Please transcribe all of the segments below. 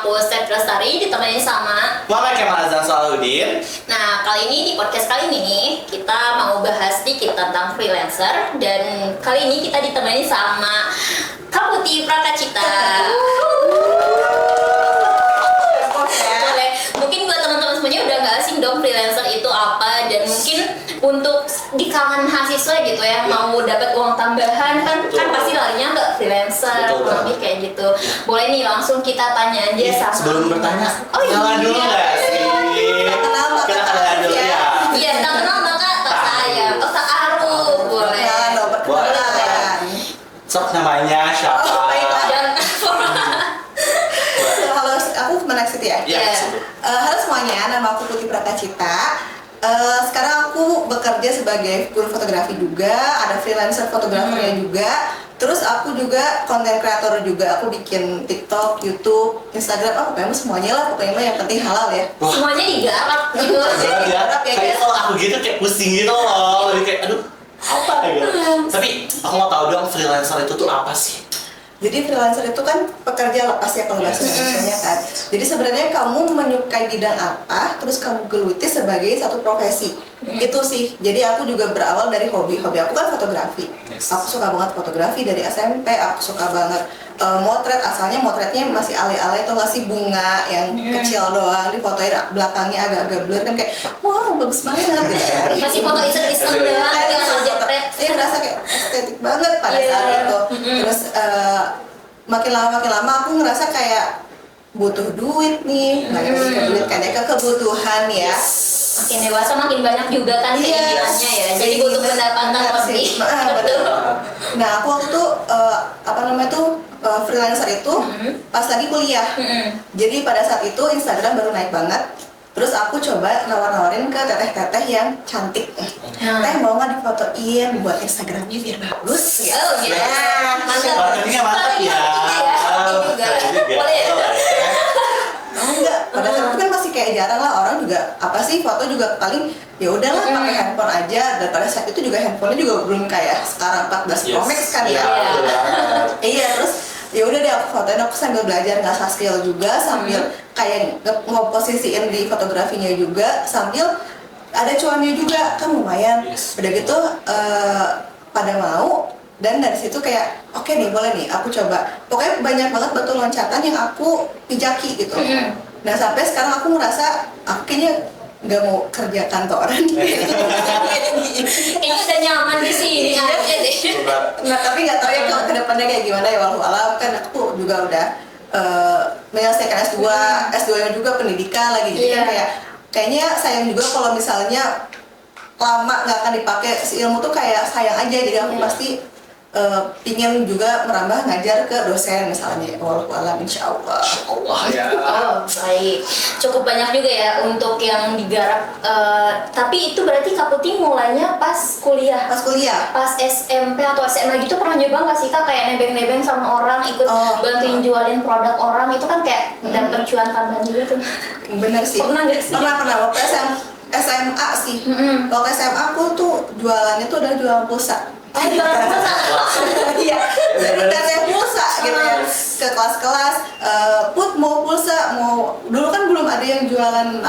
aku Steph Lestari ditemani sama Muhammad Kemal Azan Salahuddin. Nah, kali ini di podcast kali ini nih kita mau bahas sedikit tentang freelancer. Dan kali ini kita ditemani sama Kak Putih Prakacita. Boleh. Mungkin buat teman-teman semuanya udah nggak asing dong freelancer itu apa. Dan mungkin untuk di kalangan mahasiswa gitu ya, mau dapat uang tambahan kan pasti larinya ke freelancer, lebih kayak gitu. Boleh nih langsung kita tanya aja sama. Sebelum bertanya, Oh iya. kenalan dulu nggak sih? Kita kenalan dulu ya. Iya, tak kenal maka tak sayang. Oh, tak aruh, boleh. Sok namanya siapa? Oh, baiklah. Dan Halo, aku Kemenak Siti ya. Iya. Halo semuanya, nama aku Putih Prakacita. Sekarang aku bekerja sebagai guru fotografi juga, ada freelancer fotografernya juga. Terus aku juga konten kreator juga, aku bikin TikTok, YouTube, Instagram, pokoknya semuanya lah, pokoknya yang penting halal ya. semuanya digarap gitu. Ya, kayak kalau aku gitu kayak pusing gitu loh, lebih kayak aduh apa gitu. Tapi aku mau tahu dong freelancer itu tuh apa sih? Jadi freelancer itu kan pekerja lepas ya kalau bahasa Indonesia kan. Jadi sebenarnya kamu menyukai bidang apa, terus kamu geluti sebagai satu profesi. Itu sih. Jadi aku juga berawal dari hobi. Hobi aku kan fotografi. Aku suka banget fotografi dari SMP. Aku suka banget motret. Asalnya motretnya masih alay-alay tuh, nggak sih bunga yang kecil doang, difotoin belakangnya agak-agak blur kan kayak wow bagus banget gitu. Masih foto iseng-iseng doang, Kayak tinggal jepret. Iya, ngerasa kayak estetik banget pada saat itu. Terus makin lama aku ngerasa kayak butuh duit nih, duit kan ya, kebutuhan ya. Makin dewasa makin banyak juga kan keinginannya ya. Jadi butuh pendapatan lebih. Betul. Nah, aku waktu tuh freelancer itu pas lagi kuliah. Jadi pada saat itu Instagram baru naik banget. Terus aku coba nawar-nawarin ke teteh-teteh yang cantik. Teh mau nggak difotoin buat Instagramnya biar bagus? Gitu. Oh iya, mantap. Marketingnya mantap ya. Boleh ya? Enggak, pada saat itu kan masih kayak jarang lah orang juga apa sih foto juga paling ya udahlah pakai handphone aja. Dan pada saat itu juga handphonenya juga belum kayak sekarang 14 Pro Max kan ya. Iya, terus ya udah deh aku fotoin, aku sambil belajar ngasah skill juga, sambil kayak ngeposisiin di fotografinya juga, sambil ada cuannya juga kan lumayan. Udah gitu pada mau, dan dari situ kayak oke nih boleh nih aku coba. Pokoknya banyak banget betul loncatan yang aku pijaki gitu. Nah sampai sekarang aku ngerasa aku kayaknya nggak mau kerja kantoran. Kayaknya udah nyaman di sini aja deh. Nah tapi nggak tahu ya kalau kedepannya kayak gimana ya, walau alam kan aku juga udah menyelesaikan S2 nya juga pendidikan lagi, jadi kan kayaknya sayang juga kalau misalnya lama nggak akan dipakai si ilmu tuh, kayak sayang aja. Jadi aku pasti pingin juga merambah ngajar ke dosen misalnya, walau alam insya Allah. Ya. Oh, baik. Cukup banyak juga ya untuk yang digarap. Tapi itu berarti Kak Putih mulainya pas kuliah. Pas kuliah. Pas SMP atau SMA gitu pernah nyoba nggak sih Kak, kayak nebeng-nebeng sama orang, ikut bantuin jualin produk orang, itu kan kayak dapet cuan tambahan juga tuh. Bener sih. Pernah nggak sih? Pernah waktu SMA sih. Waktu SMA aku tuh jualannya tuh udah jualan pulsa. Iya, jadi teteh pulsa gitu ya, ke kelas-kelas. Put mau pulsa, mau dulu kan belum ada yang jualan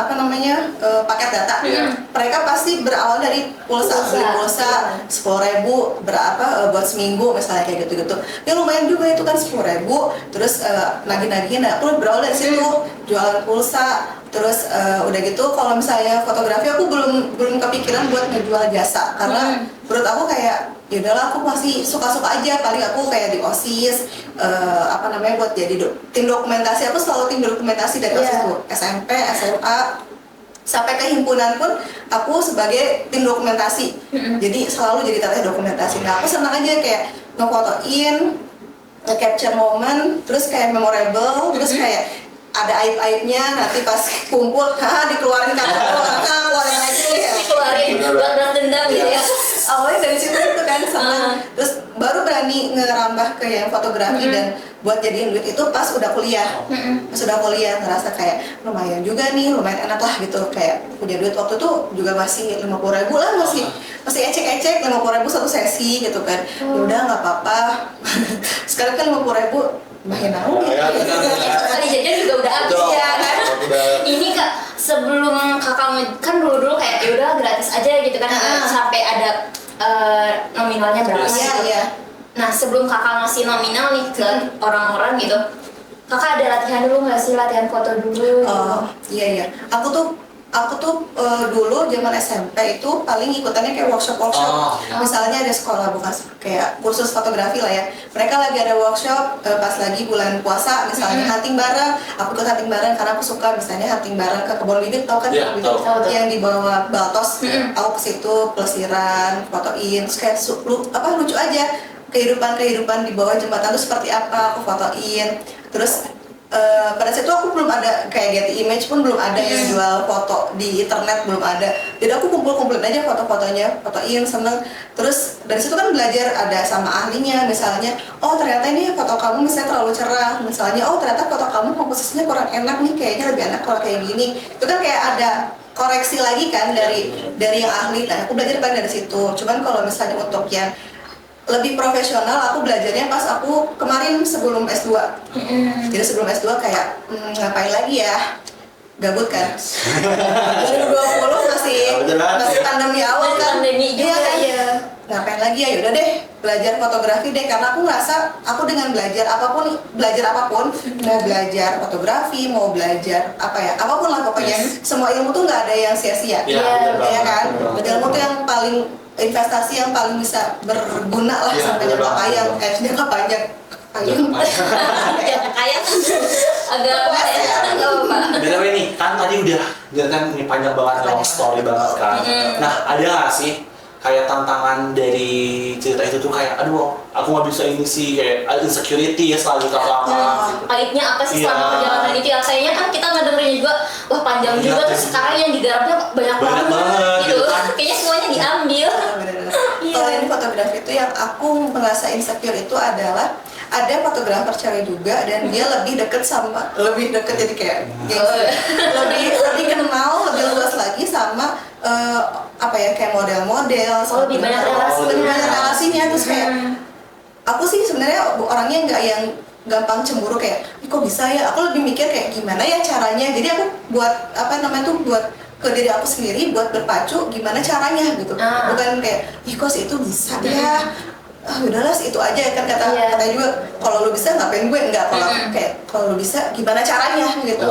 paket data. Mereka pasti berawal dari pulsa, beli pulsa 10.000 berapa buat seminggu misalnya kayak gitu-gitu. Ya lumayan juga itu kan 10.000. Terus nagih-nagihin, aku berawal dari situ jualan pulsa. Terus udah gitu kalau misalnya fotografi aku belum kepikiran buat ngejual jasa, karena menurut aku kayak ya udahlah aku masih suka-suka aja. Paling aku kayak di OSIS buat jadi tim dokumentasi. Aku selalu tim dokumentasi dari OSIS tuh, SMP, SMA, sampai ke himpunan pun aku sebagai tim dokumentasi. Jadi selalu jadi teteh dokumentasi. Nah aku senang aja kayak ngefotoin, nge-capture momen, terus kayak memorable, terus kayak ada aib-aibnya, nanti pas kumpul dikeluarin keluarin aja ya. Dikeluarin buat dendam gitu ya. Awalnya dari situ itu kan senang. Terus baru berani ngerambah ke yang fotografi dan buat jadiin duit itu pas udah kuliah. Pas udah kuliah ngerasa kayak lumayan juga nih, lumayan enak lah gitu. Kayak punya duit waktu itu juga masih 50.000 lah, masih ecek-ecek 50.000 satu sesi gitu kan. Ya udah nggak apa-apa. Sekarang kan 50.000 makin naung. Sekali jajan juga udah habis kan dulu kayak ya udah gratis aja gitu kan, sampai ada nominalnya berapa Iya, gitu. iya. Nah sebelum kakak ngasih nominal nih ke orang-orang gitu, kakak ada latihan dulu nggak sih, latihan foto dulu? Oh, iya. Aku tuh dulu zaman SMP itu paling ikutannya kayak workshop. Misalnya ada sekolah bukan kayak kursus fotografi lah ya. Mereka lagi ada workshop pas lagi bulan puasa misalnya hunting bareng. Aku ikut hunting bareng karena aku suka misalnya hunting bareng ke kebun bibit, tau kan Iya, kebun bibit tahu. yang di bawah Baltos. Aku ke situ pelesiran, fotoin, terus kayak lucu aja kehidupan di bawah jembatan itu seperti apa, aku fotoin. Terus pada saat itu aku belum ada kayak Getty Image pun belum ada yang jual foto di internet, belum ada. Jadi aku kumpulin aja foto-fotonya, fotoin, seneng. Terus dari situ kan belajar ada sama ahlinya, misalnya oh ternyata ini foto kamu misalnya terlalu cerah, misalnya oh ternyata foto kamu komposisinya kurang enak nih, kayaknya lebih enak kalau kayak gini. Itu kan kayak ada koreksi lagi kan dari yang ahli. Nah aku belajar kan dari situ. Cuman kalau misalnya untuk yang lebih profesional aku belajarnya pas aku kemarin sebelum S2. Jadi sebelum S2 kayak ngapain lagi ya, gabut kan. 2020 masih pandemi awal kan. Pandemi juga kan? ya. Ngapain lagi ya, yaudah deh belajar fotografi deh, karena aku ngerasa aku dengan belajar apapun mau belajar fotografi, mau belajar apapun lah pokoknya, semua ilmu tuh nggak ada yang sia-sia. Ya kan, ilmu tuh yang paling investasi yang paling bisa berguna lah sampai jangka panjang, jangka panjang. Kayak agak apa ya, nggak apa. BTW nih, kan tadi udah kan ini panjang banget, long story banget kan. Nah, ada nggak sih kayak tantangan dari cerita itu tuh kayak aduh aku nggak bisa ini sih, kayak insecurity ya selanjutnya apa Pahitnya apa sih selama perjalanan itu ya? Kayaknya kan kita ngedengerinnya juga, wah panjang juga, terus sekarang yang digarapnya banyak banget gitu kan. Kayaknya semuanya diambil. Kalau yang di fotografi itu yang aku merasa insecure itu adalah ada fotografer cewek juga dan dia lebih deket jadi kayak lebih kenal lebih luas lagi sama kayak model-model, lebih banyak relasi, lebih banyak relasinya. Terus kayak aku sih sebenarnya orangnya nggak yang gampang cemburu kayak kok bisa ya, aku lebih mikir kayak gimana ya caranya. Jadi aku buat buat ke diri aku sendiri, buat berpacu gimana caranya gitu. Bukan kayak kok sih itu bisa ya, udahlah itu aja kan katanya juga, kalau lu bisa ngapain gue enggak, kalau lu bisa gimana caranya gitu.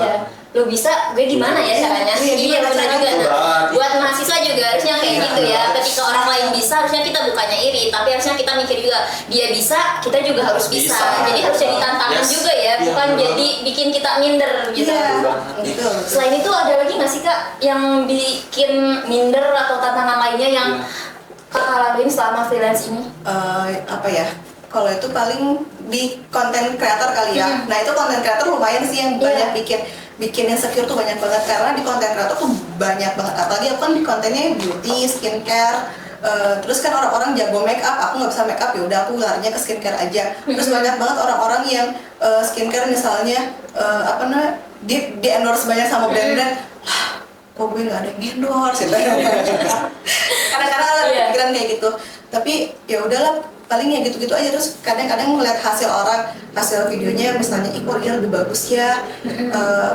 Lu bisa, gue gimana ya caranya? Iya benar juga. Nah, buat mahasiswa juga harusnya kayak gitu ya. Ketika orang lain bisa, harusnya kita bukannya iri, tapi harusnya kita mikir juga dia bisa, kita juga harus bisa. Jadi harus jadi tantangan juga ya, bukan jadi bikin kita minder gitu. Gitu. Selain itu ada lagi nggak sih Kak yang bikin minder atau tantangan lainnya yang Kakak laluin selama freelance ini? Kalau itu paling di konten creator kali ya. Nah itu konten creator lumayan sih yang banyak bikin insecure tuh banyak banget, karena di konten creator tuh banyak banget. Apalagi aku kan di kontennya beauty, skincare. Terus kan orang-orang jago make up, aku nggak bisa make up, ya udah aku larinya ke skincare aja. Terus banyak banget orang-orang yang skincare misalnya di endorse banyak sama brand-brand. Kok gue nggak ada yang endorse gitu. Kadang-kadang ada pikiran kayak gitu. Tapi ya udahlah, paling ya gitu-gitu aja. Terus kadang-kadang ngeliat hasil videonya, misalnya kok dia lebih bagus ya,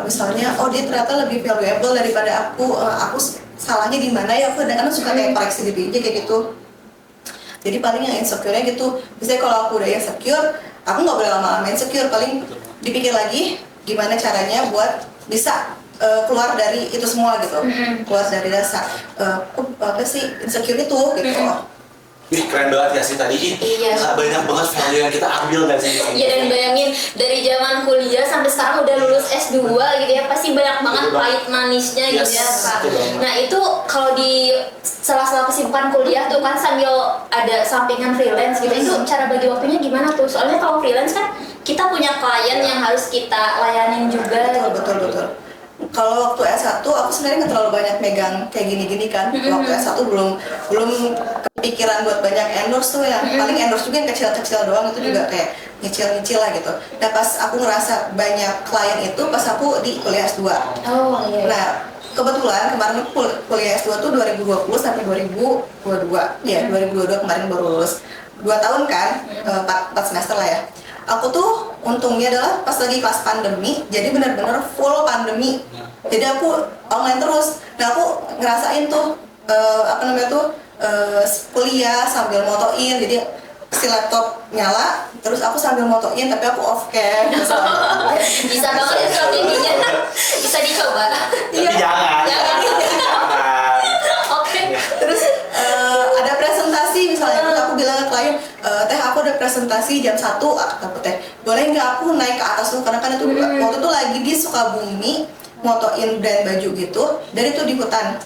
misalnya dia ternyata lebih valuable daripada aku salahnya di mana ya. Aku kadang-kadang suka kayak koreksi diri aja kayak gitu. Jadi paling yang insecure-nya gitu. Misalnya kalau aku udah insecure, aku nggak boleh lama-lama insecure, paling dipikir lagi gimana caranya buat bisa keluar dari itu semua gitu, keluar dari rasa insecure itu gitu. Wih, keren banget ya sih tadi. Banyak banget value yang kita ambil dari sini. Iya, dan bayangin dari zaman kuliah sampai sekarang udah lulus S2 gitu ya, pasti banyak banget pahit manisnya gitu ya Kak. Nah itu kalau di sela-sela kesibukan kuliah tuh kan sambil ada sampingan freelance gitu, itu cara bagi waktunya gimana tuh? Soalnya kalau freelance kan kita punya klien yang harus kita layanin juga. Betul. Kalau waktu S1 aku sebenarnya nggak terlalu banyak megang kayak gini-gini kan. Waktu S1 belum kepikiran buat banyak endorse tuh, yang paling endorse juga yang kecil-kecil doang, itu juga kayak nyicil-nyicil lah gitu. Nah pas aku ngerasa banyak klien itu pas aku di kuliah S2. Nah kebetulan kemarin kuliah S2 tuh 2020 sampai 2022. Ya 2022 kemarin baru lulus. 2 tahun kan, 4 semester lah ya. aku tuh untungnya adalah pas lagi kelas pandemi, jadi benar-benar full pandemi. Jadi aku online terus. Nah aku ngerasain tuh kuliah sambil motoin. Jadi si laptop nyala, terus aku sambil motoin tapi aku off cam. Bisa banget ya strateginya. Bisa dicoba. Tapi jangan. Oke. Terus ada presentasi misalnya, terus aku bilang ke klien, teh aku ada presentasi jam 1, kata teh, boleh nggak aku naik ke atas dulu, karena kan itu waktu itu lagi di Sukabumi motoin brand baju gitu, dari itu di hutan.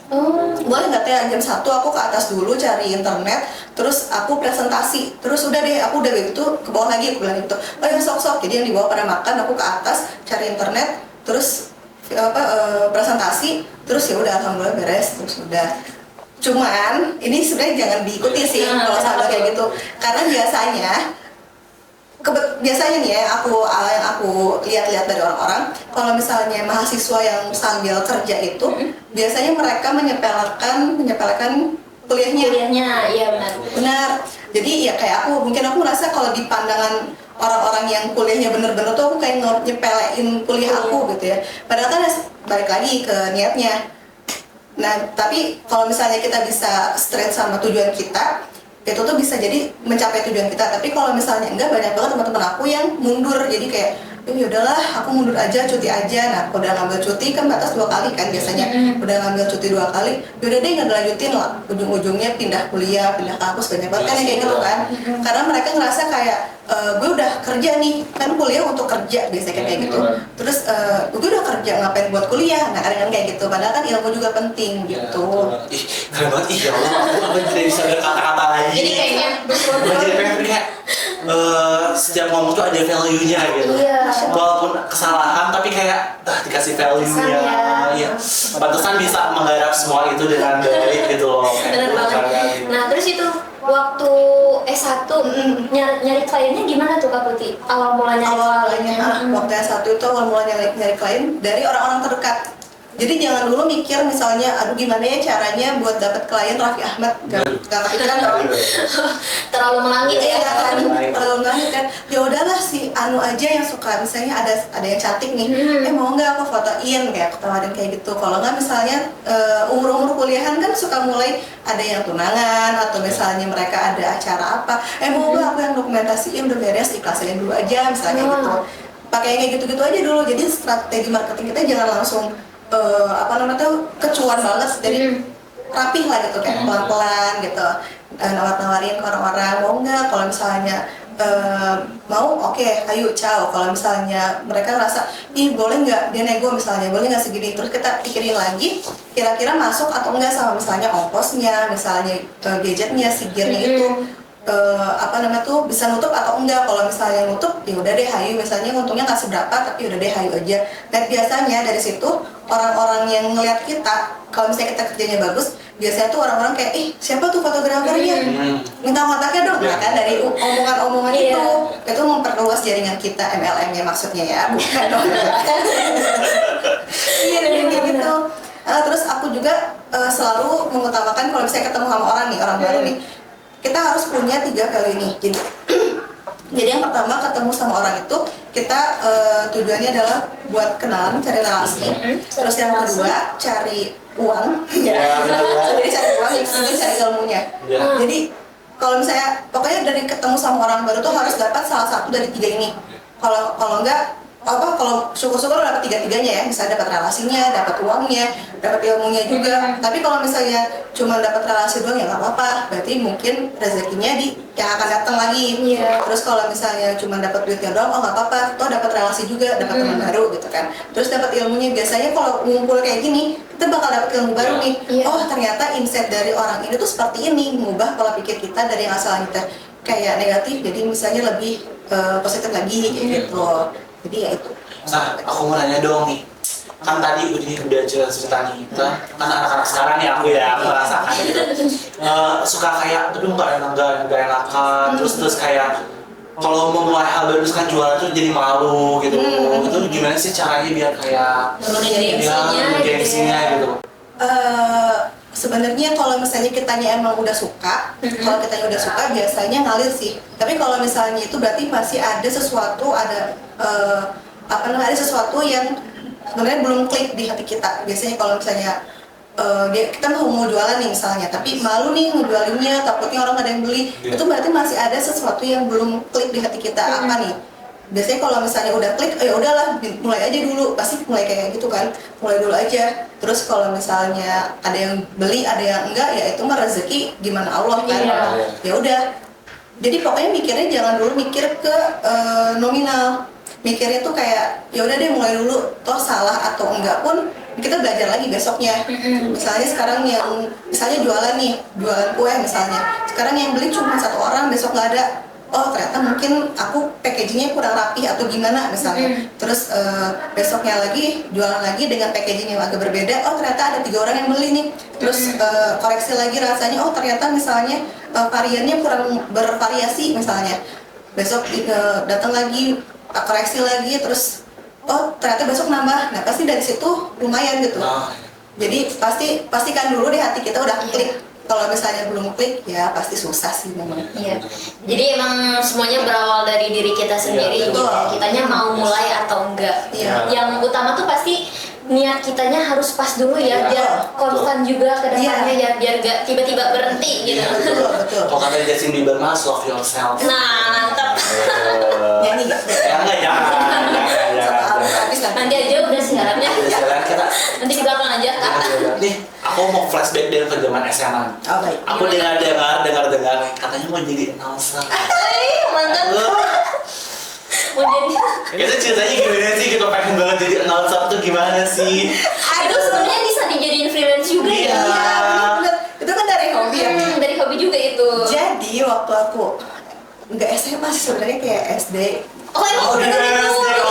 Boleh nggak teh jam 1 aku ke atas dulu cari internet, terus aku presentasi, terus udah deh aku udah gitu ke bawah lagi, aku bilang gitu, oh ya sok-sok. Jadi yang di bawah pada makan, aku ke atas cari internet, terus presentasi, terus ya udah alhamdulillah beres, terus udah. Cuman ini sebenarnya jangan diikuti sih kalau sambil kayak gitu, karena biasanya nih ya, yang aku lihat-lihat dari orang-orang, kalau misalnya mahasiswa yang sambil kerja itu biasanya mereka menyepelekan kuliahnya. Iya benar. Benar. Jadi ya kayak aku merasa kalau di pandangan orang-orang yang kuliahnya bener-bener tuh aku kayak nyepelein kuliah aku gitu ya. Padahal kan balik lagi ke niatnya. Nah, tapi kalau misalnya kita bisa straight sama tujuan kita, itu tuh bisa jadi mencapai tujuan kita. Tapi kalau misalnya enggak, banyak banget teman-teman aku yang mundur. Jadi kayak, ya udahlah, aku mundur aja, cuti aja. Nah, udah ngambil cuti kan batas 2 kali kan biasanya. Udah ngambil cuti 2 kali, yaudah deh nggak dilanjutin lah. Ujung-ujungnya pindah kuliah, pindah kampus, banyak banget kan yang kayak gitu kan. Karena mereka ngerasa kayak, gue udah kerja nih, kan kuliah untuk kerja biasanya kayak gitu. Terus gue udah kerja, ngapain buat kuliah? Nah, kadang-kadang kayak gitu. Padahal kan ilmu juga penting gitu. Ih, keren banget. Ih, ya Allah, aku tidak bisa berkata-kata lagi. Jadi kayaknya jadi pengen kayak setiap ngomong tuh ada value-nya gitu. Iya. Walaupun kesalahan tapi kayak dikasih value-nya. Iya. Pantesan bisa menggarap semua itu dengan baik gitu loh. bener banget. Nah terus itu waktu S1 nyari kliennya gimana tuh Kak Putih? Awal mulanya Waktu S1 itu awal mulanya nyari klien dari orang-orang terdekat. Jadi jangan dulu mikir misalnya, aduh gimana ya caranya buat dapat klien Raffi Ahmad, gak kepikiran dong. terlalu melangit ya kan? Terlalu melangit kan. Ya udahlah si Anu aja yang suka, misalnya ada yang cantik nih, mau nggak aku fotoin, kayak aku tawarin kayak gitu. Kalau nggak misalnya umur kuliahan kan suka mulai ada yang tunangan atau misalnya mereka ada acara apa, mau nggak aku yang dokumentasiin, udah beres ikhlasin dulu aja misalnya gitu. Pakai kayak gitu-gitu aja dulu. Jadi strategi marketing kita jangan langsung kecuan banget, jadi rapih lah gitu, kayak pelan-pelan gitu, nawarin ke orang-orang, mau nggak, kalau misalnya mau, oke, ayo ciao. Kalau misalnya mereka ngerasa, ih boleh nggak dia nego misalnya, boleh nggak segini, terus kita pikirin lagi kira-kira masuk atau enggak sama misalnya ongkosnya, misalnya gadgetnya, si gearnya itu bisa nutup atau enggak. Kalau misalnya nutup, ya udah deh hayu, misalnya untungnya nggak seberapa tapi udah deh hayu aja. Dan biasanya dari situ orang-orang yang ngeliat kita, kalau misalnya kita kerjanya bagus, biasanya tuh orang-orang kayak, siapa tuh fotografernya, minta kontaknya dong. Nah, kan dari omongan-omongan itu memperluas jaringan kita, MLM-nya maksudnya ya, bukan dong. Iya, kayak gitu. Terus aku juga selalu mengutamakan kalau misalnya ketemu sama orang baru nih, kita harus punya 3 value ini. Jadi yang pertama, ketemu sama orang itu kita tujuannya adalah buat kenalan, cari relasi. Terus yang kedua, cari uang. Jadi cari uang, yang ketiga cari ilmunya. Jadi kalau misalnya pokoknya dari ketemu sama orang baru tuh harus dapat salah satu dari 3 ini. Kalau enggak, kalau syukur-syukur dapat 3-tiganya ya, bisa dapat relasinya, dapat uangnya, dapat ilmunya juga. Tapi kalau misalnya cuma dapat relasi doang ya nggak apa-apa, berarti mungkin rezekinya yang akan datang lagi. Terus kalau misalnya cuma dapat duitnya doang, nggak apa-apa, toh dapat relasi juga, dapat teman baru gitu kan. Terus dapat ilmunya, biasanya kalau ngumpul kayak gini, kita bakal dapat ilmu baru nih. Oh ternyata insight dari orang ini tuh seperti ini, mengubah pola pikir kita dari yang asalnya kita kayak negatif, jadi misalnya lebih positif lagi gitu. Jadi ya itu. Nah, aku mau nanya dong nih. Kan tadi udah cerita nih kita, kan anak-anak sekarang ya aku merasakan gitu. Suka kayak, aduh nggak enakan, terus kayak kalau mau mulai hal baru kan jualan tuh jadi malu gitu. Itu gimana sih caranya biar kayak nurunin gengsinya gitu? sebenarnya kalau misalnya kitanya emang udah suka, kalau kitanya udah suka biasanya ngalir sih. Tapi kalau misalnya itu berarti masih ada sesuatu, ada ada sesuatu yang sebenarnya belum klik di hati kita. Biasanya kalau misalnya kita mau jualan nih misalnya, tapi malu nih ngejualinnya, takutnya orang ada yang beli, itu berarti masih ada sesuatu yang belum klik di hati kita. Apa nih? Biasanya kalau misalnya udah klik, ya udahlah mulai aja dulu, pasti mulai kayak gitu kan, mulai dulu aja. Terus kalau misalnya ada yang beli, ada yang enggak, ya itu mah rezeki gimana Allah kan. Ya udah. Jadi pokoknya mikirnya jangan dulu mikir ke nominal. Mikirnya tuh kayak ya udah deh mulai dulu, toh salah atau enggak pun kita belajar lagi besoknya. Misalnya sekarang yang misalnya jualan nih, jualan kue misalnya, sekarang yang beli cuma 1 orang, besok nggak ada, oh ternyata mungkin aku packagingnya kurang rapi atau gimana misalnya. Terus besoknya lagi jualan lagi dengan packaging yang agak berbeda, oh ternyata ada 3 orang yang beli nih. Terus koreksi lagi rasanya, oh ternyata misalnya variannya kurang bervariasi misalnya. Besok datang lagi, koreksi lagi, terus oh ternyata besok nambah. Nah pasti dari situ lumayan gitu. Jadi pastikan dulu di hati kita udah klik. Kalau misalnya belum klik ya pasti susah sih memang. Iya. Jadi emang semuanya berawal dari diri kita sendiri. Gitu. Kitanya mau mulai atau enggak. Yang utama tuh pasti niat kitanya harus pas dulu ya, biar konstan juga ke depannya ya, biar gak tiba-tiba berhenti gitu. Betul. Kalau kata Justin Bieber mas, love yourself. Nah, mantap. Nyanyi gak? Jangan. Nanti aja udah siarannya. Kita Nanti di belakang aja Kak. nih, aku mau flashback dari ke zaman SMA. Oh baik. Aku dengar katanya mau jadi announcer. Mantap. Mau jadi. Itu ceritanya gimana sih? Kita pengen banget jadi announcer tuh gimana sih? Itu sebenarnya bisa dijadiin freelance juga ya. Iya, bener. Itu kan dari hobi ya. Dari hobi juga itu. Jadi waktu aku nggak SMA sih sebenarnya, kayak SD. Oh emang udah gitu.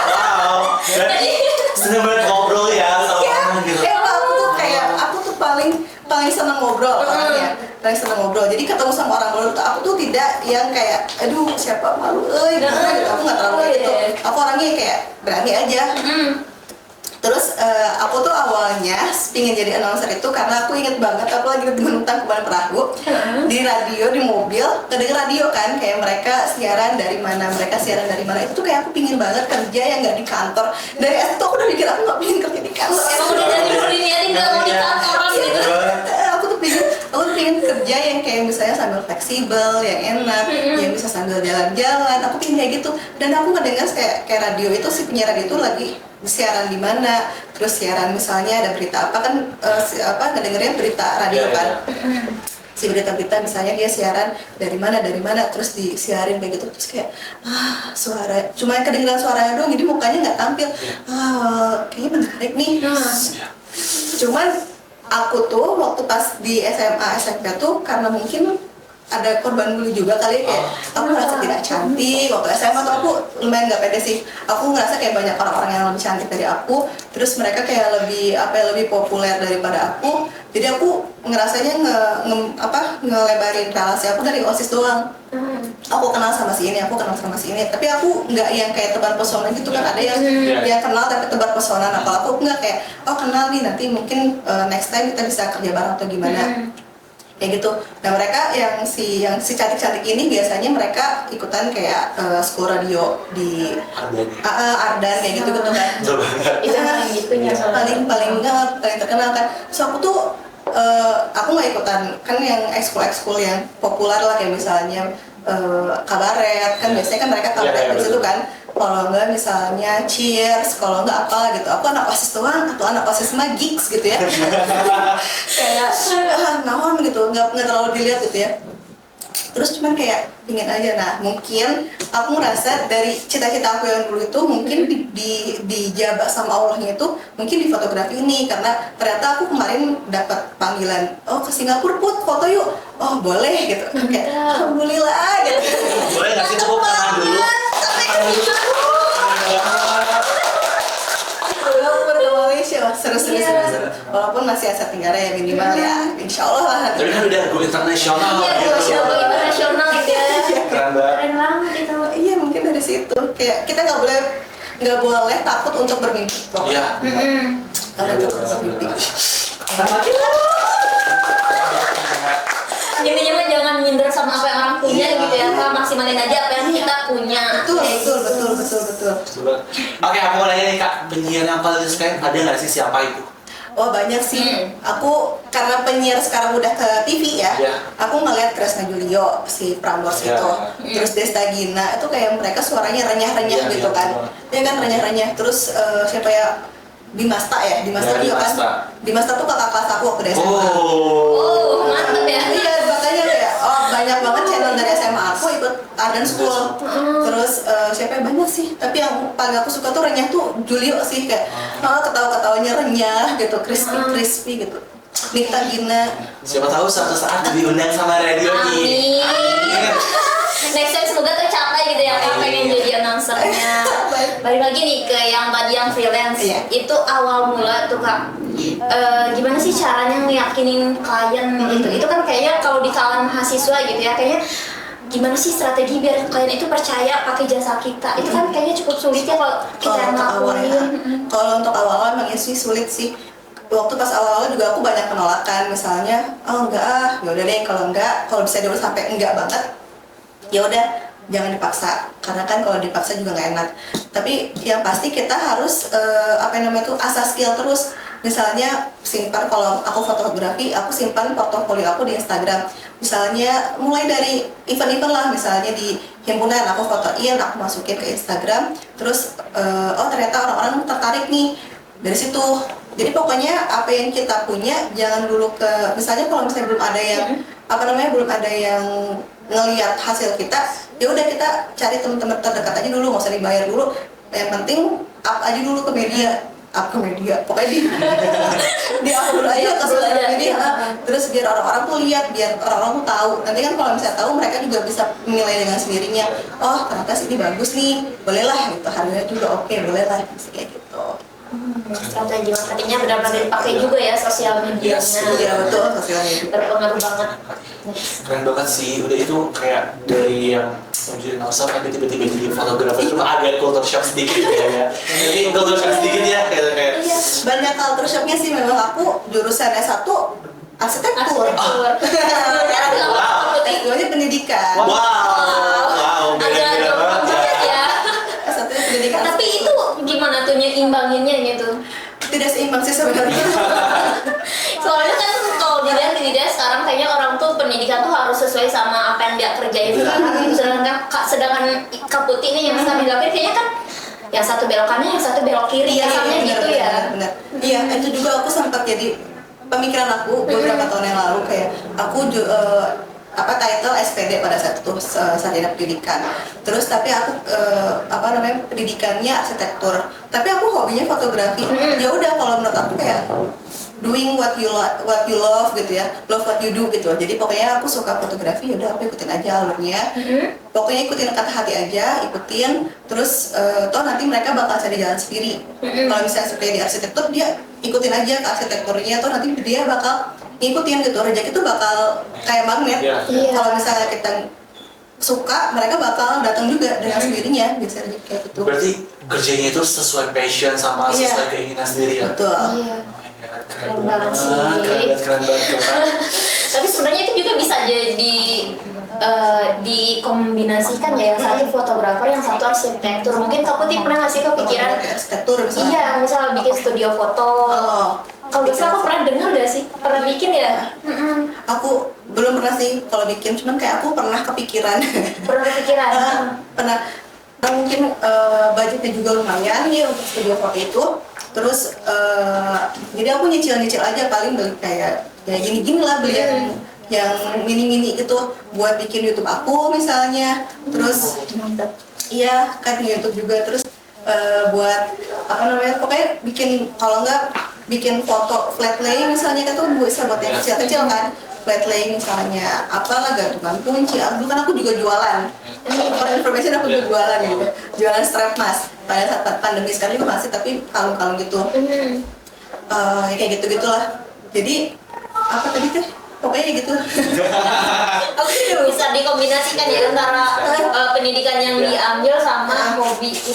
Wow. Jadi seneng banget ngobrol ya sama orang gitu. Aku tuh paling seneng ngobrol orangnya. Paling seneng ngobrol. Jadi ketemu sama orang baru tuh aku tuh tidak yang kayak aduh siapa malu gitu. Aku nggak terlalu kayak gitu. Aku orangnya kayak berani aja. Terus aku tuh awalnya pingin jadi announcer itu karena aku inget banget aku lagi menuntang kembali perahu di radio, di mobil, kedenger radio kan, kayak mereka siaran dari mana itu tuh kayak aku pingin banget kerja yang nggak di kantor. Dari itu aku udah mikir aku nggak pingin kerja di kantor. Emang udah dari dulu niatin nggak mau di kantoran gitu. Aku tuh pengen kerja yang kayak misalnya sambil fleksibel, yang enak, yang bisa sambil jalan-jalan. Aku pengen kayak gitu. Dan aku ngedengar kayak radio itu, si penyiar radio itu lagi siaran di mana, terus siaran misalnya ada berita apa kan, ngedengernya berita radio kan. Si berita-berita misalnya dia siaran dari mana, terus disiarin kayak gitu, terus kayak suara, cuma kedengeran suaranya doang, jadi mukanya nggak tampil. Kayaknya menarik nih. Cuman aku tuh waktu pas di SMA SMP tuh karena mungkin ada korban bully juga kali, kayak aku merasa tidak cantik waktu SMA tuh. Aku lumayan nggak pede sih, aku ngerasa kayak banyak orang-orang yang lebih cantik dari aku, terus mereka kayak lebih populer daripada aku. Jadi aku ngerasanya ngelebarin relasi aku dari OSIS doang. Aku kenal sama si ini, tapi aku nggak yang kayak tebar pesona gitu kan. Ada yang kenal tapi tebar pesona. Nah kalau aku nggak kayak kenal nih, nanti mungkin next time kita bisa kerja bareng atau gimana. Kayak gitu. Nah mereka yang si cantik-cantik ini biasanya mereka ikutan kayak school radio di Ardan kayak gitu kan. Itu paling gitunya. Paling terkenal kan. So aku tuh aku nggak ikutan kan yang ekskul yang populer lah, kayak misalnya kabaret kan, biasanya kan mereka kabaret di situ kan. Kalau enggak misalnya cheers, kalau enggak apa gitu. Aku anak OSIS doang, atau anak OSIS mah gigs gitu ya. Kayak naon gitu, nggak terlalu dilihat gitu ya. Terus cuman kayak pingin aja. Nah mungkin aku ngerasa dari cita-cita aku yang dulu itu mungkin dijabak sama Allahnya itu mungkin di fotografi ini, karena ternyata aku kemarin dapat panggilan, ke Singapura Put, foto yuk. Oh boleh gitu. Kayak alhamdulillah gitu. Boleh nggak sih cukup tenang dulu? Seru. Walaupun masih Asia Tenggara ya minimal ya, insya Allah lah. Tapi kan udah go internasional. Iya, go internasional gitu ya. Keren banget itu. Iya mungkin dari situ. Kayak kita nggak boleh takut untuk bermimpi. Iya. Karena itu bermimpi. Intinya mah jangan minder sama apa yang orang punya gitu ya, kita maksimalin aja apa yang kita punya. Betul. Oke, aku mau nanya nih Kak, penyiar yang paling disukain ada nggak sih, siapa itu? Oh banyak sih. Aku karena penyiar sekarang udah ke TV ya. Aku ngeliat Kresna Julio, si Prambors itu, terus Desta Gina itu kayak mereka suaranya renyah-renyah gitu kan. Dia kan renyah-renyah. Terus siapa ya? Dimasta ya, Dimasta juga kan. Dimasta tuh kakak kelas aku waktu di SMA. Oh, mantep ya. Iya, makanya kayak banyak banget channel dari SMA aku ikut Ardan School. Terus siapa yang banyak sih? Tapi yang paling aku suka tuh renyah tuh Julio sih, kayak ketawa-ketawanya renyah gitu, crispy gitu. Desta Gina. Siapa tahu suatu saat diundang sama radio nih. Amin. Next time semoga tercapai gitu ya, Kak, pengen jadi announcernya. Balik lagi nih ke yang tadi yang freelance. Itu awal mula tuh Kak, gimana sih caranya ngeyakinin klien gitu? Itu kan kayaknya kalau di kalangan mahasiswa gitu ya, kayaknya gimana sih strategi biar klien itu percaya pakai jasa kita? Itu kan kayaknya cukup sulit ya kalau kita yang ngelakuin. Kalau untuk awal-awal emang sih sulit sih. Waktu pas awal-awal juga aku banyak penolakan, misalnya enggak ya udah deh, kalau bisa dulu sampai enggak banget ya udah jangan dipaksa, karena kan kalau dipaksa juga nggak enak. Tapi yang pasti kita harus asah skill terus. Misalnya simpan, kalau aku fotografi aku simpan portofolio aku di Instagram, misalnya mulai dari event-event lah, misalnya di himpunan aku fotoin, aku masukin ke Instagram, terus ternyata orang-orang tertarik nih dari situ. Jadi pokoknya apa yang kita punya jangan dulu ke, misalnya kalau misalnya belum ada yang belum ada yang ngelihat hasil kita, ya udah kita cari teman-teman terdekat aja dulu, nggak usah dibayar dulu. Yang penting up aja dulu ke media, pokoknya di up dulu aja ke sosial media. Terus biar orang-orang tuh lihat, biar orang-orang tuh tahu. Nanti kan kalau misalnya tahu, mereka juga bisa menilai dengan sendirinya. Oh ternyata ini bagus nih, bolehlah gitu, harganya juga oke, bolehlah kayak gitu. Strategi marketingnya benar-benar dipakai juga ya, sosial medianya. Iya betul, sosial media berpengaruh banget. Keren banget sih, udah itu kayak dari yang menjadi announcer kan tiba-tiba jadi fotografer, cuma agak culture shock sedikit ya. Jadi culture shock sedikit ya, kayak banyak culture shocknya sih. Memang aku jurusannya satu arsitektur. S2-nya pendidikan. Wow, agak gampang banget ya. S1-nya pendidikan. Tapi itu gimana tuh nyeimbanginnya gitu? Tidak seimbang sih sebenarnya. Soalnya kan kalau dilihat sekarang kayaknya orang tuh pendidikan tuh harus sesuai sama apa yang dia kerjain sekarang. Sedangkan Kak Putih nih yang sambil dilakuin kayaknya kan yang satu belok kanan, yang satu belok kiri, kasarnya gitu ya. Benar. Iya, itu juga aku sempat jadi pemikiran aku beberapa tahun yang lalu, kayak aku title SPD pada saat itu, sarjana pendidikan. Terus tapi aku pendidikannya arsitektur. Tapi aku hobinya fotografi. Ya udah, kalau menurut aku kayak doing what you love gitu ya, love what you do gitu. Jadi pokoknya aku suka fotografi, ya udah aku ikutin aja alurnya. Pokoknya ikutin kata hati aja, ikutin. Terus toh nanti mereka bakal cari jalan sendiri. Kalau misalnya suka di arsitektur, dia ikutin aja ke arsitekturnya, toh nanti dia bakal ngikutin gitu. Rezeki itu bakal kayak magnet. Kalau misalnya kita suka, mereka bakal datang juga dengan sendirinya, bisa kayak gitu. Berarti kerjanya itu sesuai passion sama sesuai keinginan sendiri ya? Betul. Keren banget sih. Keren banget. Tapi sebenarnya itu juga bisa jadi dikombinasikan ya, yang satu fotografer, yang satu arsitektur. Mungkin Kak Putih pernah nggak sih kepikiran arsitektur misalnya? Iya, misal bikin studio foto. Kalau biasa aku pernah dengar nggak sih? Pernah bikin ya? Aku belum pernah sih kalau bikin, cuman kayak aku pernah kepikiran. Pernah kepikiran? Pernah. Mungkin budgetnya juga lumayan ya untuk studio foto itu. Terus jadi aku nyicil aja, paling beli kayak gini-gini lah, beli yang mini-mini gitu buat bikin YouTube aku misalnya. Terus iya kan YouTube juga. Terus buat pokoknya bikin, kalau enggak bikin foto flat lay misalnya, kan tuh bisa buat yang kecil-kecil kan, flat lay misalnya, apalah, gantungan kunci. Dulu kan aku juga jualan, for information aku juga jualan gitu, jualan strap mas pada saat pandemi. Sekarang juga masih, tapi kalung-kalung gitu. Kayak gitu-gitulah. Jadi apa tadi teh pokoknya gitu. Aku sih dulu Bisa dikombinasikan ya antara pendidikan yang diambil sama hobi itu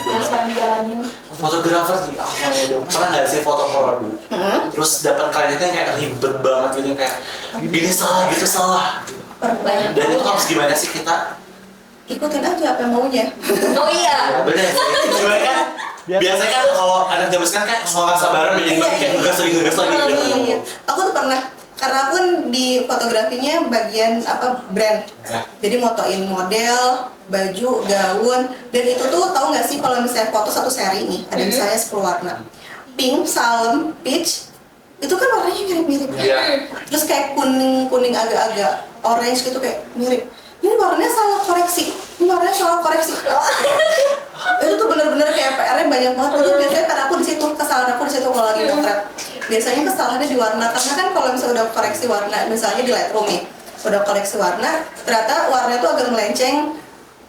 yang sekarang jalanin. Fotografer sih, aku mau dong. Pernah nggak sih foto produk? Terus dapat kliennya kayak ribet banget gitu, kayak ini salah gitu salah. Banyak Dan itu maunya. harus gimana sih kita? ikutin aja apa yang maunya. Oh iya. Bener sih. Cuma kan biasanya kan kalau anak zaman sekarang kan kalau nggak sabaran bikin kayak ngegas lagi gitu. Iya. Aku tuh pernah, karena aku kan di fotografinya bagian apa brand. Jadi motoin model, baju, gaun, dan itu tuh tahu nggak sih kalau misalnya foto satu seri nih ada misalnya 10 warna, pink, salem, peach, itu kan warnanya mirip-mirip. Iya. Terus kayak kuning agak-agak orange gitu kayak mirip. Ini warnanya salah koreksi. Ini warnanya salah koreksi. Itu tuh bener-bener kayak PR-nya banyak banget. Itu biasanya karena aku di situ, kesalahan aku di situ kalau lagi potret. Biasanya kesalahannya di warna, karena kan kalau misalnya udah koreksi warna, misalnya di Lightroom nih, udah koreksi warna, ternyata warnanya tuh agak melenceng.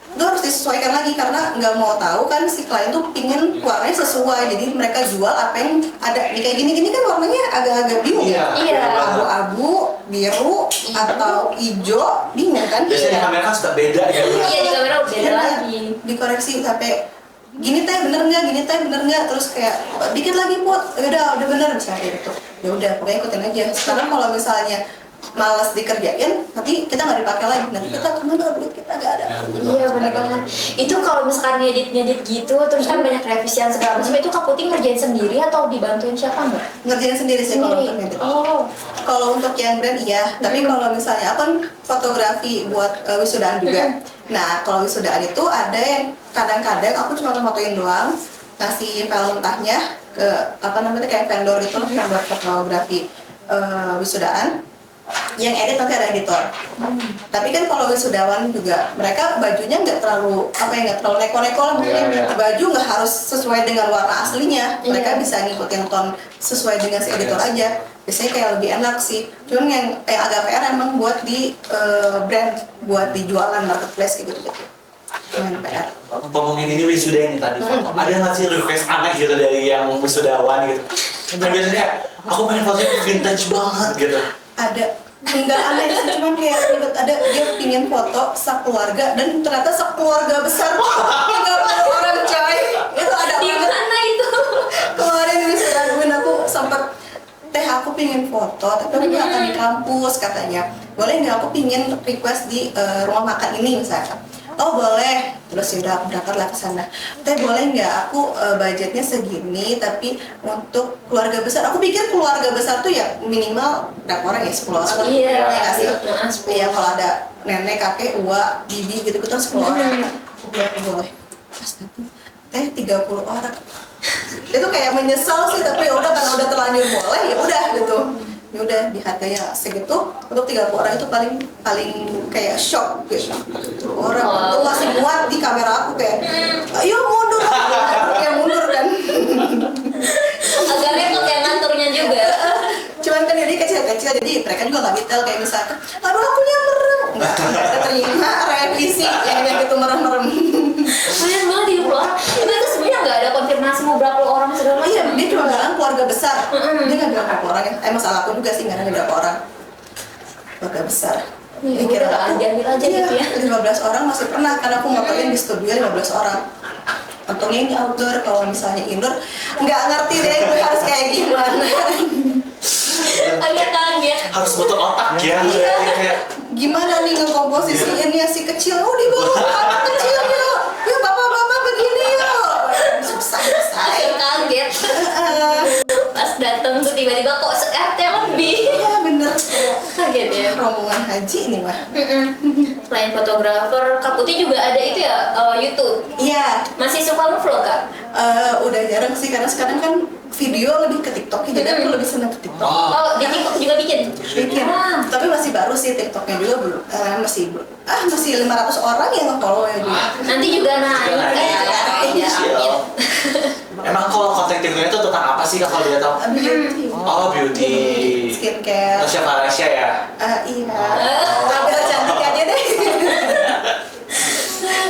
Itu harus disesuaikan lagi karena nggak mau tahu kan si klien tuh pingin warnanya sesuai, jadi mereka jual apa yang ada. Nih kayak gini-gini kan warnanya agak-agak bingung ya. Iya. Abu-abu, biru, atau hijau, bingung kan? Biasanya di kamera kan suka beda gitu. Iya, di kamera udah beda lagi. Dikoreksi sampai gini teh bener nggak, gini teh bener nggak, terus kayak dikit lagi put, udah bener misalnya kayak gitu. Ya udah pokoknya ikutin aja. Sekarang kalau misalnya malas dikerjain, nanti kita nggak dipakai lagi, nanti kita kemana duit kita nggak ada. Iya benar banget. Itu kalau misalkan ngedit gitu, terus kan banyak revisian segala macam, itu Kak Putih ngerjain sendiri atau dibantuin siapa nggak? Ngerjain sendiri sih kalau untuk ngedit. Oh. Kalau untuk yang brand iya, tapi kalau misalnya aku kan fotografi buat wisudaan juga. Nah kalau wisudaan itu ada yang kadang-kadang aku cuma fotoin doang, ngasih file mentahnya ke apa namanya kayak vendor itu, vendor fotografi wisudaan. Yang edit nanti ada editor. Tapi kan kalau wisudawan juga mereka bajunya nggak terlalu apa ya, nggak terlalu neko-neko lah, maksudnya baju nggak harus sesuai dengan warna aslinya. Mereka bisa ngikutin tone sesuai dengan si editor aja. Biasanya kayak lebih enak sih. Cuman yang agak PR emang buat di brand, buat di jualan marketplace gitu gitu. Cuman PR. Ngomongin ini wisuda ini tadi foto. Ada nggak sih request aneh gitu dari yang wisudawan gitu? Kan biasanya aku pengen foto vintage banget gitu. Ada, enggak aneh sih, cuman kayak ribet. Ada dia pingin foto sekeluarga dan ternyata sekeluarga besar 30 orang coy. Itu ada Di banget. mana itu? Kemarin wisudawan aku sempat aku pingin foto tapi aku nggak akan di kampus katanya. Boleh nggak aku pingin request di rumah makan ini misalkan. Oh boleh, terus yaudah aku berangkatlah ke sana. Teh boleh nggak aku budgetnya segini tapi untuk keluarga besar. Aku pikir keluarga besar tuh ya minimal berapa orang ya, 10 orang. Iya. Ya nggak sih? Iya, 10. Iya kalau ada nenek, kakek, uak, bibi gitu kan 10 orang. Aku boleh. Pas datang, teh 30 orang. Itu kayak menyesal sih, tapi ya udah karena udah terlanjur boleh ya udah gitu. Ya udah di harganya segitu untuk 30 orang itu paling kayak shock gitu. Orang itu masih muat di kamera aku kayak ayo mundur, kayak mundur kan. Agak repot ya ngaturnya juga. Cuman kan jadi kecil-kecil, jadi mereka juga nggak detail kayak misalkan aduh aku merem, nggak terima revisi yang gitu merem-merem. Banyak banget 30 orang. Tapi itu sebenarnya nggak ada konfirmasi mau berapa orang segala macam. Iya, dia cuma bilang keluarga besar. Dia nggak bilang berapa orang ya. Masalah aku juga sih nggak ada berapa orang. Keluarga besar. Ya, udah, ambil aja gitu ya. 15 orang masih pernah, karena aku motoin di studio 15 orang. Untungnya ini outdoor, kalau misalnya indoor nggak ngerti deh gue harus kayak gimana. Agak kaget. Harus betul otak ya. Kayak Gimana nih ngekomposisiinnya si kecil, oh di bawah anak kecil yuk, yuk bapak-bapak begini yuk. Susah. Agak kaget. Pas datang tuh tiba-tiba kok se-RT lebih. Iya bener. Kaget ya. Rombongan haji nih mah. Selain fotografer, Kak Putih juga ada itu ya, YouTube. Iya. Masih suka ngevlog Kak? Udah jarang sih karena sekarang kan video lebih ke TikTok ya, jadi aku lebih senang ke TikTok. Oh, di TikTok juga bikin? Bikin. Tapi masih baru sih TikToknya juga belum. Masih 500 orang yang nge-follow ya juga. Nanti juga naik. Ya, Ya, amin. emang kalau konten TikTok itu tentang apa sih Kak kalau dia tahu? Beauty. Oh beauty. Skincare. Tasya Farasya ya. Iya. Tampil cantik aja deh.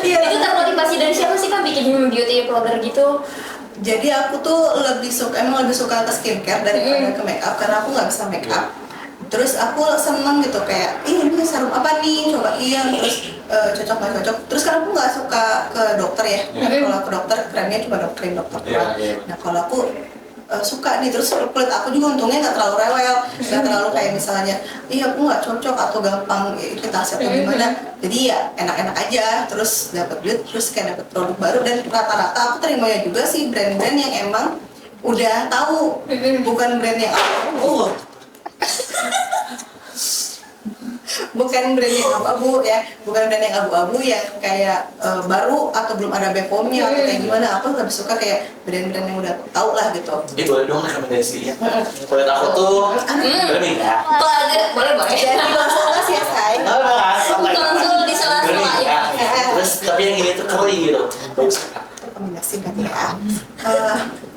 Iya. Itu termotivasi dari siapa sih Kak bikin beauty vlogger gitu? Jadi aku tuh emang lebih suka ke skincare daripada ke makeup karena aku nggak bisa makeup. Terus aku seneng gitu kayak, ini serum apa nih, coba iya, terus cocok nggak cocok. Terus kan aku nggak suka ke dokter ya, kalau ke dokter kremnya cuma krim dokter doang. Nah kalau aku suka nih, terus kulit aku juga untungnya nggak terlalu rewel, nggak terlalu kayak misalnya, iya aku nggak cocok atau gampang iritasi atau gimana. Jadi ya enak-enak aja, terus dapat duit, terus kayak dapat produk baru dan rata-rata aku terimanya juga sih brand-brand yang emang udah tahu, bukan brand yang bukan brand yang abu-abu ya, bukan brand yang abu-abu yang kayak baru atau belum ada BPOM-nya atau kayak gimana. Aku lebih suka kayak brand-brand yang udah tahu lah gitu. Boleh dong rekomendasi ya. Kulit aku tuh Bermi ya. Boleh. Jadi konsultas ya say. Konsul di sela-sela ya. Terus tapi yang ini tuh kering gitu. Rekomendasi kan ya.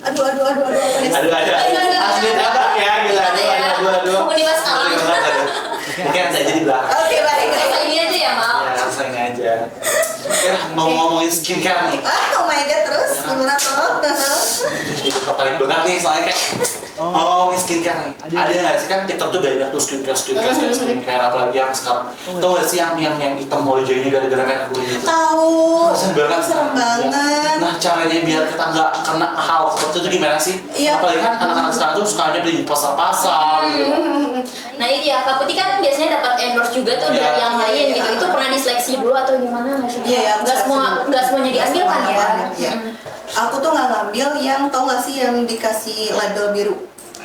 Aduh. Asli apa ya? Gila. Aduh. Mau dibahas sekarang. Mungkin saya jadi belakang. Oke baik. Apa ini aja ya, maaf. Ya, langsung aja. Ya, mau ngomongin skincare nih. Oh my god, terus gimana tuh? Itu paling banget nih, soalnya kayak ngomongin skincare nih. Ada nggak sih kan TikTok tuh banyak tuh skincare apalagi yang sekarang. Tau nggak sih yang hitam wajahnya gara-gara kayak kulit itu? Tahu. Serem banget. Nah, caranya biar kita nggak kena hal seperti itu gimana sih? Iya. Apalagi kan anak-anak sekarang tuh sukanya beli di pasar-pasar gitu. Nah itu ya, Kak Putih kan biasanya dapat endorse juga tuh dari yang lain gitu. Itu pernah diseleksi dulu atau gimana nggak sih? Iya, Nggak semuanya diambil kan ya? Iya. Aku tuh nggak ngambil yang, tau nggak sih yang dikasih label biru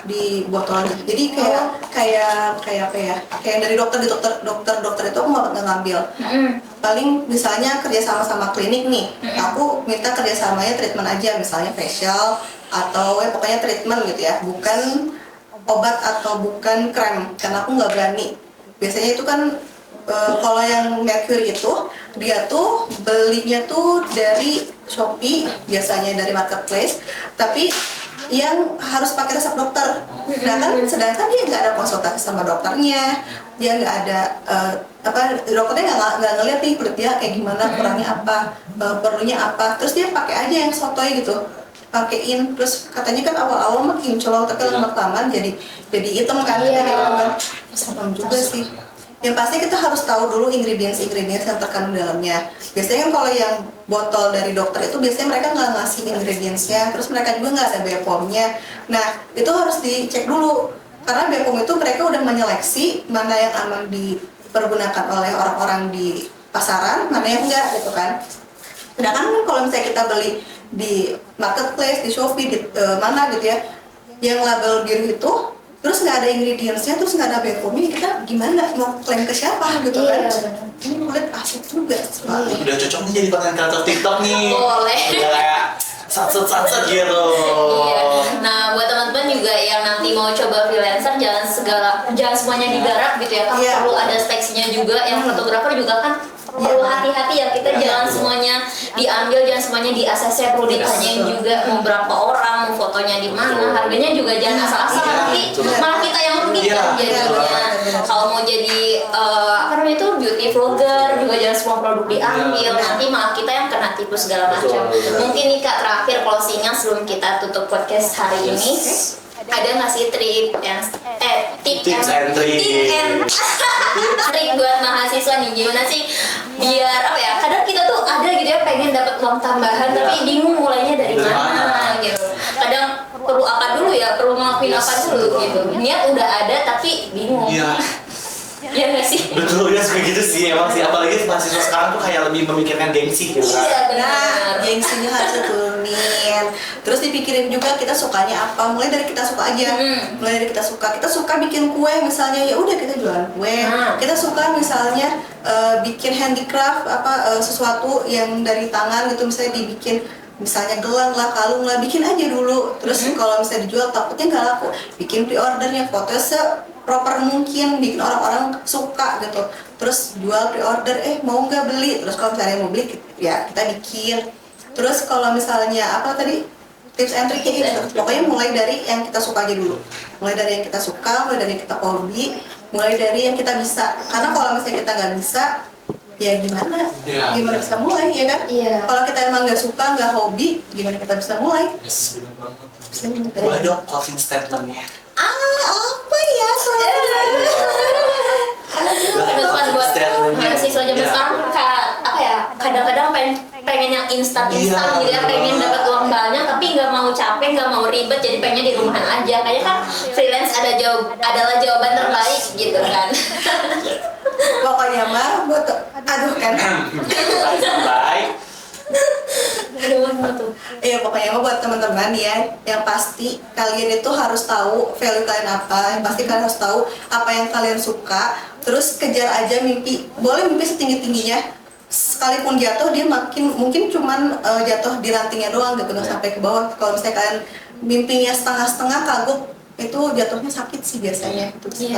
di botolnya. Jadi kayak apa ya? Kayak dari dokter itu aku nggak ngambil. Paling misalnya kerja sama klinik nih, aku minta kerjasamanya treatment aja, misalnya facial atau pokoknya treatment gitu ya, bukan obat atau bukan krem, karena aku nggak berani. Biasanya itu kan kalau yang Mercury itu dia tuh belinya tuh dari Shopee, biasanya dari marketplace, tapi yang harus pakai resep dokter. Nah kan sedangkan dia nggak ada konsultasi sama dokternya, dia nggak ada dokternya nggak ngeliat nih kulit dia kayak gimana, kurangnya apa, perlunya apa, terus dia pakai aja yang sotoy gitu, pakein. Terus katanya kan awal-awal mah kinclong, tapi lama-kelamaan jadi hitam kan. Serem juga sih. Yang pasti kita harus tahu dulu ingredients yang terkandung dalamnya. Biasanya kan kalau yang botol dari dokter itu biasanya mereka nggak ngasih ingredientsnya, terus mereka juga nggak ada BPOM-nya. Nah itu harus dicek dulu, karena BPOM itu mereka udah menyeleksi mana yang aman dipergunakan oleh orang-orang di pasaran, mana yang enggak gitu kan. Sedangkan kalau misalnya kita beli di marketplace, di Shopee, di mana gitu ya, yang label biru itu terus nggak ada ingredientsnya, terus nggak ada BPOM-nya, kita gimana mau klaim ke siapa gitu kan? Ini kulit asik juga. Udah cocok nih jadi konten kreator TikTok nih. Boleh. Udah kayak satset gitu. Iya. Nah, buat teman-teman juga yang nanti mau coba freelancer, jangan semuanya digarap gitu ya. Kan perlu ada seleksinya juga. Yang fotografer juga kan perlu hati-hati ya, kita jangan semuanya diambil, jangan semuanya di ACC, perlu ditanyain juga mau berapa orang, mau fotonya di mana, harganya juga jangan asal-asal, nanti malah kita yang rugi kan jadinya. Kalau mau jadi apa namanya itu beauty vlogger juga jangan semua produk diambil, nanti malah kita yang kena tipu segala macam. Mungkin nih Kak terakhir closingnya sebelum kita tutup podcast hari ini, ada nggak sih tips and trik buat mahasiswa nih, gimana sih biar apa ya, kadang kita tuh ada gitu ya pengen dapat uang tambahan tapi bingung mulainya dari mana gitu. Kadang perlu apa dulu ya, perlu ngelakuin apa dulu gitu, niat udah ada tapi bingung. Iya nggak sih? Betul ya, begitu sih emang sih, apalagi mahasiswa sekarang tuh kayak lebih memikirkan gengsi gitu kan. Iya benar, gengsinya harus diturunin. Terus dipikirin juga kita sukanya apa, mulai dari kita suka aja. Mulai dari kita suka bikin kue misalnya, ya udah kita jualan kue. Kita suka misalnya bikin handicraft sesuatu yang dari tangan gitu, misalnya dibikin misalnya gelang lah, kalung lah, bikin aja dulu. Terus kalau misalnya dijual takutnya nggak laku, bikin pre-ordernya, foto proper mungkin, bikin orang-orang suka gitu. Terus jual pre-order, mau nggak beli? Terus kalau misalnya mau beli, ya kita bikin. Terus kalau misalnya apa tadi tips and triknya itu, pokoknya mulai dari yang kita suka aja dulu. Mulai dari yang kita suka, mulai dari yang kita hobi, mulai dari yang kita bisa. Karena kalau misalnya kita nggak bisa, ya gimana bisa mulai, ya kan? Kalau kita emang nggak suka, nggak hobi, gimana kita bisa mulai? Yes, bener banget. Boleh dong closing statementnya. Apa ya? Penutupan buat mahasiswa zaman sekarang apa ya, kadang-kadang pengen yang instan gitu ya, pengen dapat uang banyak tapi nggak mau capek, nggak mau ribet, jadi pengennya di rumahan aja. Kayaknya kan freelance adalah jawaban terbaik gitu kan. Pokoknya mah buat Baik. Iya, pokoknya mah buat teman-teman ya, yang pasti kalian itu harus tahu value kalian apa, yang pasti kalian harus tahu apa yang kalian suka, terus kejar aja mimpi. Boleh mimpi setinggi-tingginya, sekalipun jatuh dia mungkin cuman jatuh di rantingnya doang gitu, nggak sampai ke bawah. Kalau misalnya kalian mimpinya setengah-setengah kagok, itu jatuhnya sakit sih biasanya. Terus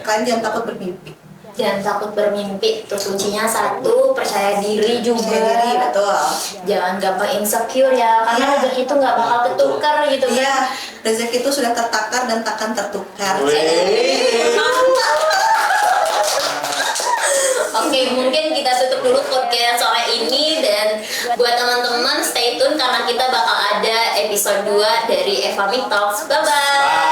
kalian jangan takut bermimpi. Jangan takut bermimpi, terus kuncinya satu, percaya diri juga. Percaya diri, betul. Jangan gampang insecure ya, karena rezeki itu nggak bakal ketukar gitu kan. Iya, rezeki itu sudah tertakar dan takkan tertukar. Oke, mungkin kita tutup dulu podcast sore ini, dan buat teman-teman stay tune karena kita bakal ada episode 2 dari Eva Talks. Bye bye.